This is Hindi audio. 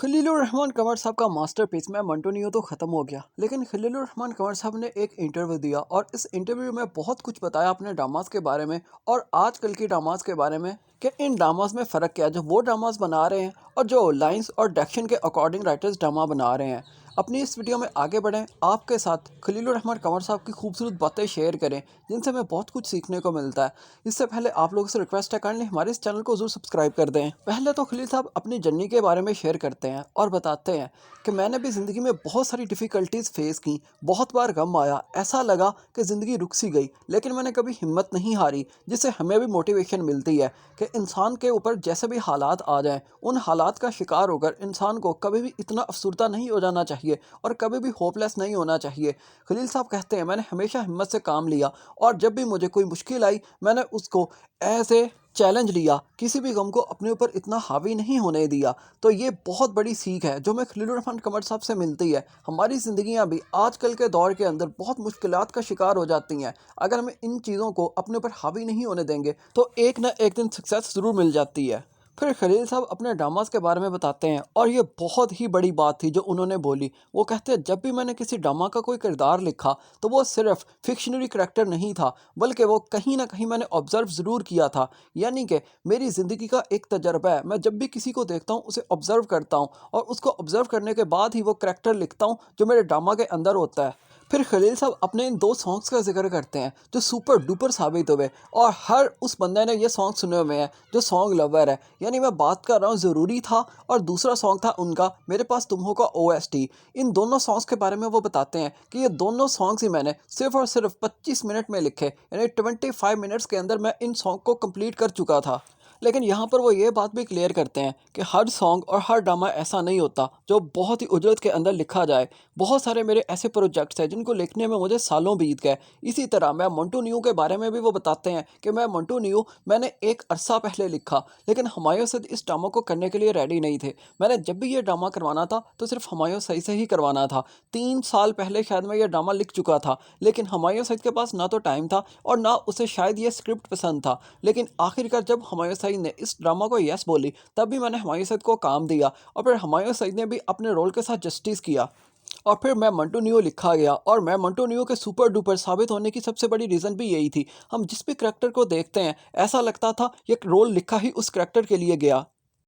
खलीलुर रहमान कंवर साहब का मास्टरपीस में मंटो नियो तो ख़त्म हो गया, लेकिन खलीलुर रहमान कंवर साहब ने एक इंटरव्यू दिया और इस इंटरव्यू में बहुत कुछ बताया अपने ड्रामास के बारे में और आजकल की ड्रामास के बारे में कि इन ड्रामास में फ़र्क क्या है जो वो ड्रामास बना रहे हैं और जो लाइंस और डायरेक्शन के अकॉर्डिंग राइटर्स ड्रामा बना रहे हैं। अपनी इस वीडियो में आगे बढ़ें, आपके साथ खलीलुर रहमान कंवर साहब की खूबसूरत बातें शेयर करें जिनसे हमें बहुत कुछ सीखने को मिलता है। इससे पहले आप लोगों से रिक्वेस्ट है, काइंडली हमारे इस चैनल को जरूर सब्सक्राइब कर दें। पहले तो खलील साहब अपनी जर्नी के बारे में शेयर करते हैं और बताते हैं कि मैंने भी ज़िंदगी में बहुत सारी डिफ़िकल्टीज़ फेस की, बहुत बार गम आया, ऐसा लगा कि ज़िंदगी रुक सी गई, लेकिन मैंने कभी हिम्मत नहीं हारी, जिससे हमें भी मोटिवेशन मिलती है कि इंसान के ऊपर जैसे भी हालात आ जाएं, उन हालात का शिकार होकर इंसान को कभी भी इतना अफसरदा नहीं हो जाना चाहिए और कभी भी होपलेस नहीं होना चाहिए। खलील साहब कहते हैं, मैंने हमेशा हिम्मत से काम लिया और जब भी मुझे कोई मुश्किल आई, मैंने उसको एज ए चैलेंज लिया, किसी भी गम को अपने ऊपर इतना हावी नहीं होने दिया। तो ये बहुत बड़ी सीख है जो मैं खलीलुर रहमान कंवर साहब से मिलती है। हमारी ज़िंदगियां भी आजकल के दौर के अंदर बहुत मुश्किलात का शिकार हो जाती हैं। अगर हम इन चीज़ों को अपने ऊपर हावी नहीं होने देंगे तो एक ना एक दिन सक्सेस ज़रूर मिल जाती है। फिर खलील साहब अपने ड्रामास के बारे में बताते हैं और ये बहुत ही बड़ी बात थी जो उन्होंने बोली। वो कहते हैं, जब भी मैंने किसी ड्रामा का कोई किरदार लिखा तो वो सिर्फ फिक्शनरी करैक्टर नहीं था, बल्कि वो कहीं ना कहीं मैंने ऑब्जर्व ज़रूर किया था। यानी कि मेरी ज़िंदगी का एक तजर्बा है। मैं जब भी किसी को देखता हूँ उसे ऑब्जर्व करता हूँ और उसको ऑब्जर्व करने के बाद ही वो करैक्टर लिखता हूँ जो मेरे ड्रामा के अंदर होता है। फिर खलील साहब अपने इन दो सॉन्ग्स का जिक्र करते हैं जो सुपर डुपर साबित हुए और हर उस बंदे ने ये सॉन्ग सुने हुए हैं जो सॉन्ग लवर है। यानी मैं बात कर रहा हूँ ज़रूरी था और दूसरा सॉन्ग था उनका मेरे पास तुम हो का OST। इन दोनों सॉन्ग्स के बारे में वो बताते हैं कि ये दोनों सॉन्ग्स ही मैंने सिर्फ और सिर्फ 25 मिनट में लिखे, यानी 25 मिनट्स के अंदर मैं इन सॉन्ग को कंप्लीट कर चुका था। लेकिन यहाँ पर वो ये बात भी क्लियर करते हैं कि हर सॉन्ग और हर ड्रामा ऐसा नहीं होता जो बहुत ही उजरत के अंदर लिखा जाए। बहुत सारे मेरे ऐसे प्रोजेक्ट्स हैं जिनको लिखने में मुझे सालों बीत गए। इसी तरह मैं मंटो नियो के बारे में भी वो बताते हैं कि मैं मंटो नियो मैंने एक अरसा पहले लिखा, लेकिन हुमायूं सईद इस ड्रामा को करने के लिए रेडी नहीं थे। मैंने जब भी ये ड्रामा करवाना था तो सिर्फ हुमायूं सईद से ही करवाना था। 3 साल पहले शायद मैं ये ड्रामा लिख चुका था, लेकिन हुमायूं सईद के पास ना तो टाइम था और ना उसे शायद ये स्क्रिप्ट पसंद था। लेकिन आखिरकार जब हुमायूं सईद ने इस ड्रामा को यस बोली, तब भी मैंने हुमायूं सईद को काम दिया और फिर हुमायूं सईद ने भी अपने रोल के साथ जस्टिस किया और फिर मैं मंटो नियो लिखा गया। और मैं मंटो नियो के सुपर डुपर साबित होने की सबसे बड़ी रीज़न भी यही थी। हम जिस भी करैक्टर को देखते हैं ऐसा लगता था ये रोल लिखा ही उस करैक्टर के लिए गया।